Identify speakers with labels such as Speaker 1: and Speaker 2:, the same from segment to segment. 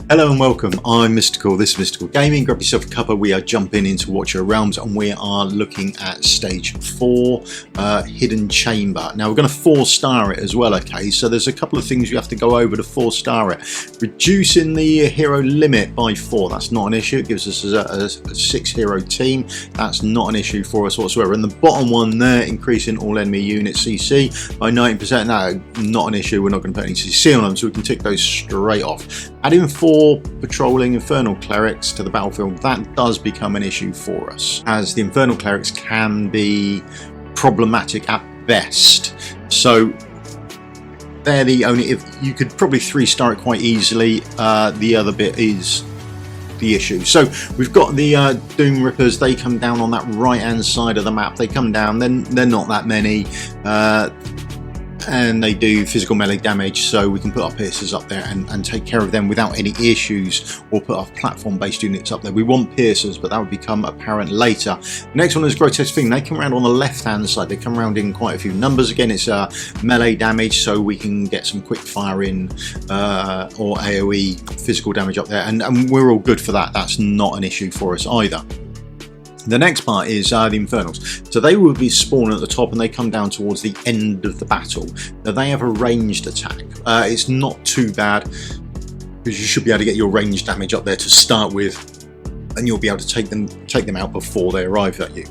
Speaker 1: Hello and welcome, I'm Mystical, this is Mystical Gaming. Grab yourself a cuppa, we are jumping into Watch Your Realms and we are looking at stage 4, Hidden Chamber. Now we're going to 4-star it as well, okay, so there's a couple of things you have to go over to 4-star it. Reducing the hero limit by 4, that's not an issue, it gives us a 6 hero team, that's not an issue for us whatsoever. And the bottom one there, increasing all enemy units CC by 90%, no, not an issue, we're not going to put any CC on them, so we can tick those straight off. Adding 4 patrolling Infernal Clerics to the battlefield, that does become an issue for us, as the Infernal Clerics can be problematic at best. So they're the only, if you could probably 3-star it quite easily, the other bit is the issue. So we've got the Doom Rippers, they come down on that right hand side of the map, they come down, then they're not that many, and they do physical melee damage, so we can put our piercers up there and take care of them without any issues, or put our platform based units up there. We want piercers, but that would become apparent later. The next one is Grotesque Thing. They come around on the left hand side, they come around in quite a few numbers. Again, it's melee damage, so we can get some quick fire in or AoE physical damage up there, and we're all good for that. That's not an issue for us either. The next part is the Infernals. So they will be spawning at the top and they come down towards the end of the battle. Now they have a ranged attack. It's not too bad, because you should be able to get your ranged damage up there to start with, and you'll be able to take them out before they arrive at you.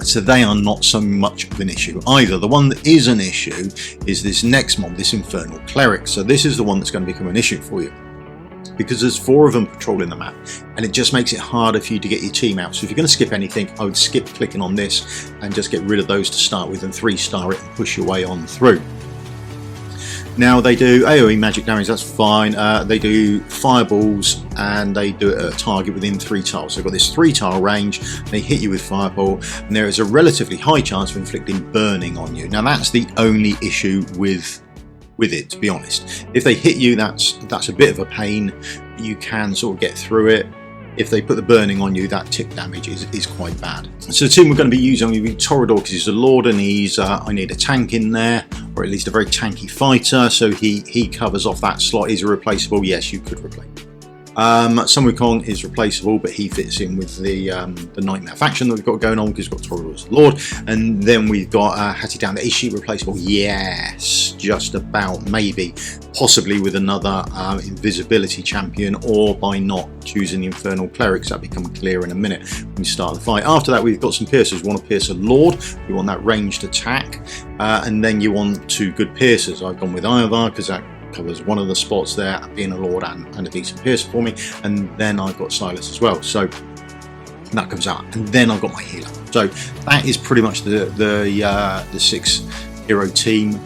Speaker 1: So they are not so much of an issue either. The one that is an issue is this next mob, this Infernal Cleric. So this is the one that's going to become an issue for you, because there's 4 of them patrolling the map, and it just makes it harder for you to get your team out. So if you're going to skip anything, I would skip clicking on this and just get rid of those to start with, and 3-star it and push your way on through. Now they do AoE magic damage, that's fine. They do fireballs, and they do it at a target within 3 tiles. So they've got this 3-tile range, they hit you with fireball, and there is a relatively high chance of inflicting burning on you. Now that's the only issue with it, to be honest. If they hit you, that's a bit of a pain. You can sort of get through it. If they put the burning on you, that tick damage is quite bad. So the team we're going to be using will be Torador, because he's a Lord, and he's I need a tank in there, or at least a very tanky fighter, so he covers off that slot. He's a replaceable. Yes, you could replace. Sun Wukong is replaceable, but he fits in with the Nightmare faction that we've got going on, because we've got Torador as Lord. And then we've got Hattie down there. Is she replaceable? Yes, just about, maybe, possibly with another invisibility champion, or by not choosing the Infernal Clerics. That'll become clear in a minute when we start the fight. After that, we've got some piercers. We want to pierce a Lord, you want that ranged attack, and then you want 2 good piercers. I've gone with Ivar because that covers one of the spots there, being a Lord and a decent piercer for me. And then I've got Silas as well, so that comes out, and then I've got my healer. So that is pretty much the 6 hero team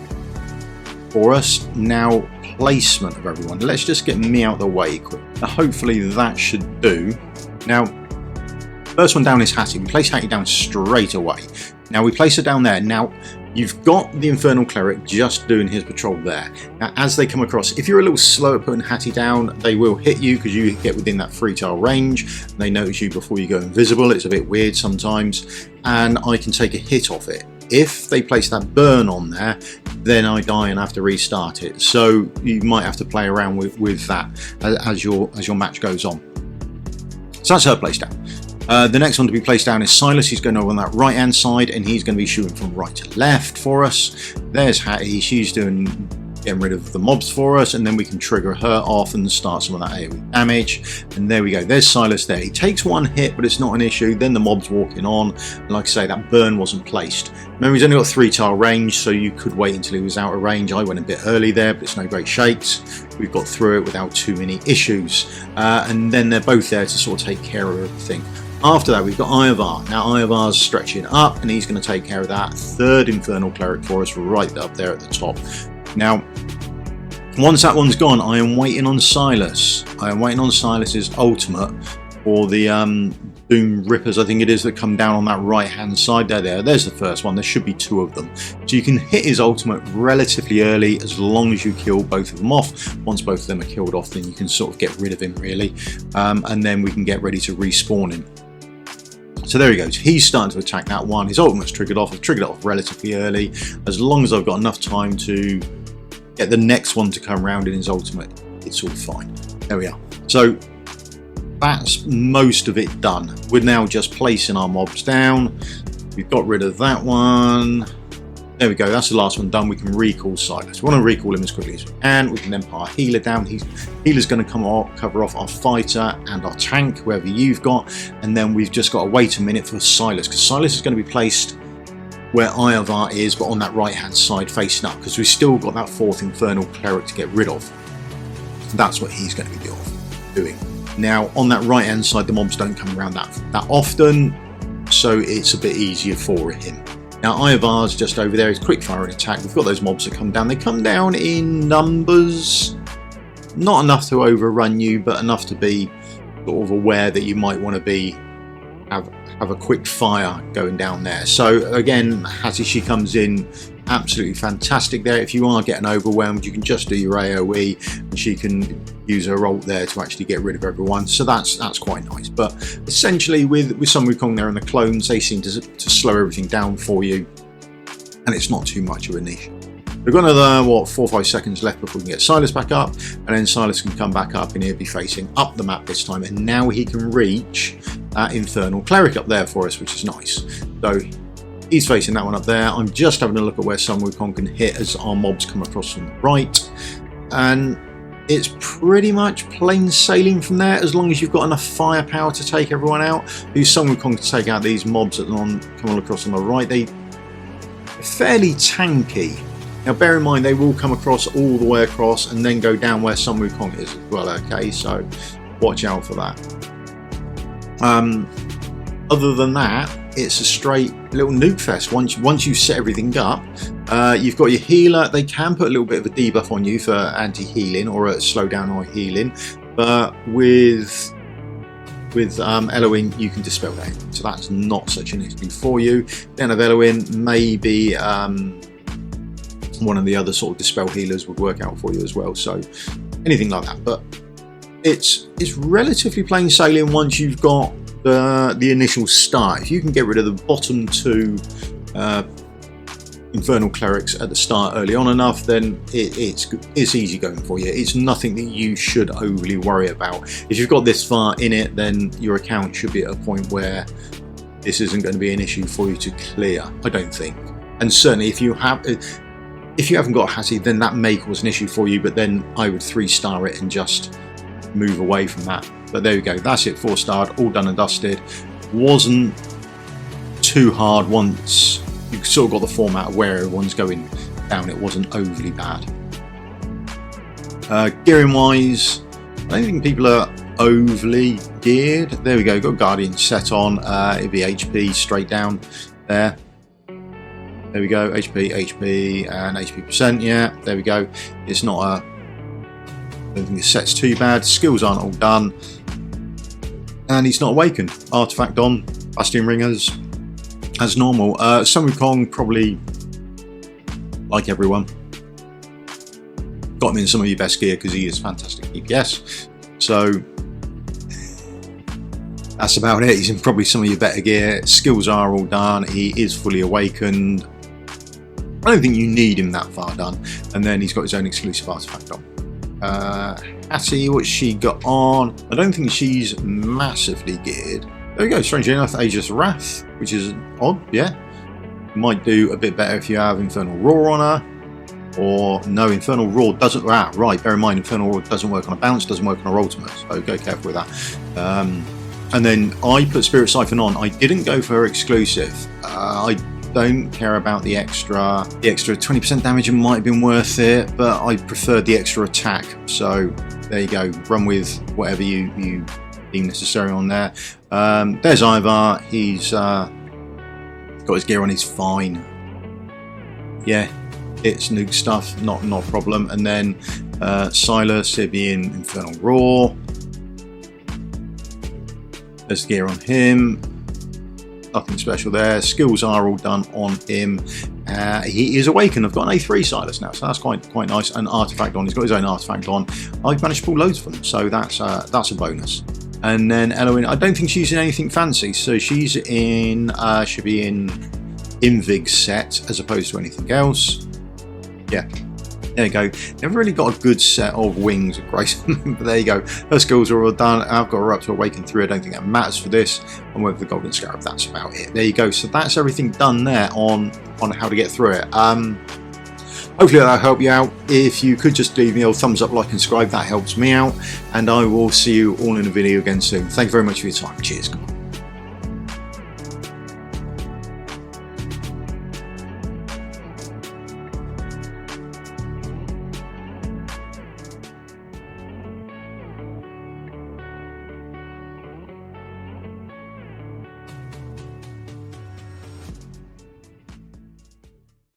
Speaker 1: for us. Now, placement of everyone, let's just get me out of the way quick. Now, hopefully that should do. Now, first one down is Hattie. We place Hattie down straight away. Now we place her down there. Now you've got the Infernal Cleric just doing his patrol there. Now as they come across, if you're a little slow at putting Hattie down, they will hit you, because you get within that 3-tile range. They notice you before you go invisible. It's a bit weird sometimes, and I can take a hit off it. If they place that burn on there, then I die and have to restart it. So you might have to play around with that as your match goes on. So that's her place down. The next one to be placed down is Silas. He's going over on that right hand side, and he's going to be shooting from right to left for us. There's Hattie, she's getting rid of the mobs for us, and then we can trigger her off and start some of that AoE damage. And there we go, there's Silas there. He takes 1 hit, but it's not an issue. Then the mob's walking on, and like I say, that burn wasn't placed. Remember, he's only got 3-tile range, so you could wait until he was out of range. I went a bit early there, but it's no great shakes. We've got through it without too many issues, and then they're both there to sort of take care of everything. After that, we've got Ivar. Now Ivar's stretching up, and he's going to take care of that 3rd Infernal Cleric for us right up there at the top. Now, once that one's gone, I am waiting on Silas. I am waiting on Silas's ultimate for the Doom Rippers, I think it is, that come down on that right hand side. There's the first one. There should be 2 of them. So you can hit his ultimate relatively early, as long as you kill both of them off. Once both of them are killed off, then you can sort of get rid of him, really. And then we can get ready to respawn him. So there he goes, he's starting to attack that one. His ultimate's triggered off. I've triggered it off relatively early. As long as I've got enough time to get the next one to come around in his ultimate, it's all fine. There we are. So that's most of it done. We're now just placing our mobs down. We've got rid of that one. There we go, that's the last one done. We can recall Silas. We want to recall him as quickly as we can. We can then put our healer down. Healer's going to cover off our fighter and our tank, whoever you've got. And then we've just got to wait a minute for Silas, because Silas is going to be placed where Ivar is, but on that right hand side facing up, because we've still got that 4th Infernal Cleric to get rid of. That's what he's going to be doing. Now on that right hand side, the mobs don't come around that often, so it's a bit easier for him. Now Ivar's just over there. He's quick fire and attack. We've got those mobs that come down. They come down in numbers, not enough to overrun you, but enough to be sort of aware that you might want to have a quick fire going down there. So again, Hattie, she comes in absolutely fantastic there. If you are getting overwhelmed, you can just do your AoE and she can use her ult there to actually get rid of everyone, so that's quite nice. But essentially with Sun Wukong there and the clones, they seem to slow everything down for you, and it's not too much of an issue. We've got another 4 or 5 seconds left before we can get Silas back up, and then Silas can come back up and he'll be facing up the map this time, and now he can reach that Infernal Cleric up there for us, which is nice. So he's facing that one up there. I'm just having a look at where Sun Wukong can hit as our mobs come across from the right, and it's pretty much plain sailing from there, as long as you've got enough firepower to take everyone out. Use Sun Wukong to take out these mobs that come across on the right. They're fairly tanky. Now bear in mind, they will come across all the way across and then go down where Sun Wukong is as well, okay? So watch out for that. Other than that, it's a straight little nuke fest. Once you set everything up, you've got your healer. They can put a little bit of a debuff on you for anti-healing or a slow down or healing, but with Eloin you can dispel that, so that's not such an issue for you. Then of Eloin, maybe one of the other sort of dispel healers would work out for you as well, so anything like that. But it's relatively plain sailing once you've got the initial start. If you can get rid of the bottom 2 Infernal Clerics at the start early on enough, then it's easy going for you. It's nothing that you should overly worry about. If you've got this far in it, then your account should be at a point where this isn't going to be an issue for you to clear, I don't think. And certainly if you haven't got Hattie, then that may cause an issue for you, but then I would 3-star it and just move away from that. But there we go, that's it, 4-starred, all done and dusted. Wasn't too hard once you sort of got the format of where everyone's going down. It wasn't overly bad. Gearing wise, I don't think people are overly geared. There we go, got Guardian set on. It'd be HP straight down there. There we go, HP, and HP percent, yeah, there we go. It's not I don't think the set's too bad. Skills aren't all done. And he's not awakened. Artifact on, Bastion Ring as normal. Sun Wukong, probably, like everyone, got him in some of your best gear because he is fantastic DPS. So that's about it. He's in probably some of your better gear. Skills are all done. He is fully awakened. I don't think you need him that far done. And then he's got his own exclusive artifact on. Hattie, what's she got on? I don't think she's massively geared. There we go, strangely enough, Aegis Wrath, which is odd, yeah. Might do a bit better if you have Infernal Roar on her. Or no, Infernal Roar doesn't, right, bear in mind Infernal Roar doesn't work on a bounce, doesn't work on a ultimate, so go careful with that. And then I put Spirit Siphon on. I didn't go for her exclusive. I don't care about the extra 20% damage. It might have been worth it, but I preferred the extra attack. So there you go, run with whatever you deem necessary on there. There's Ivar. He's got his gear on. He's fine. Yeah, it's nuke stuff, not a problem. And then Silas, he'll be in Infernal Roar. There's gear on him. Nothing special there. Skills are all done on him. He is awakened. I've got an A3 Silas now, so that's quite nice. An artifact on. He's got his own artifact on. I've managed to pull loads of them, so that's a bonus. And then Eloin, I don't think she's in anything fancy, so she's in should be in Invig set as opposed to anything else. Yeah, There you go. Never really got a good set of wings of Grace, but there you go. Her skills are all done. I've got her up to Awaken 3. I don't think that matters for this. And with the Golden Scarab, that's about it. There you go. So that's everything done there on how to get through it. Hopefully that'll help you out. If you could just leave me a thumbs up, like and subscribe, that helps me out. And I will see you all in a video again soon. Thank you very much for your time. Cheers.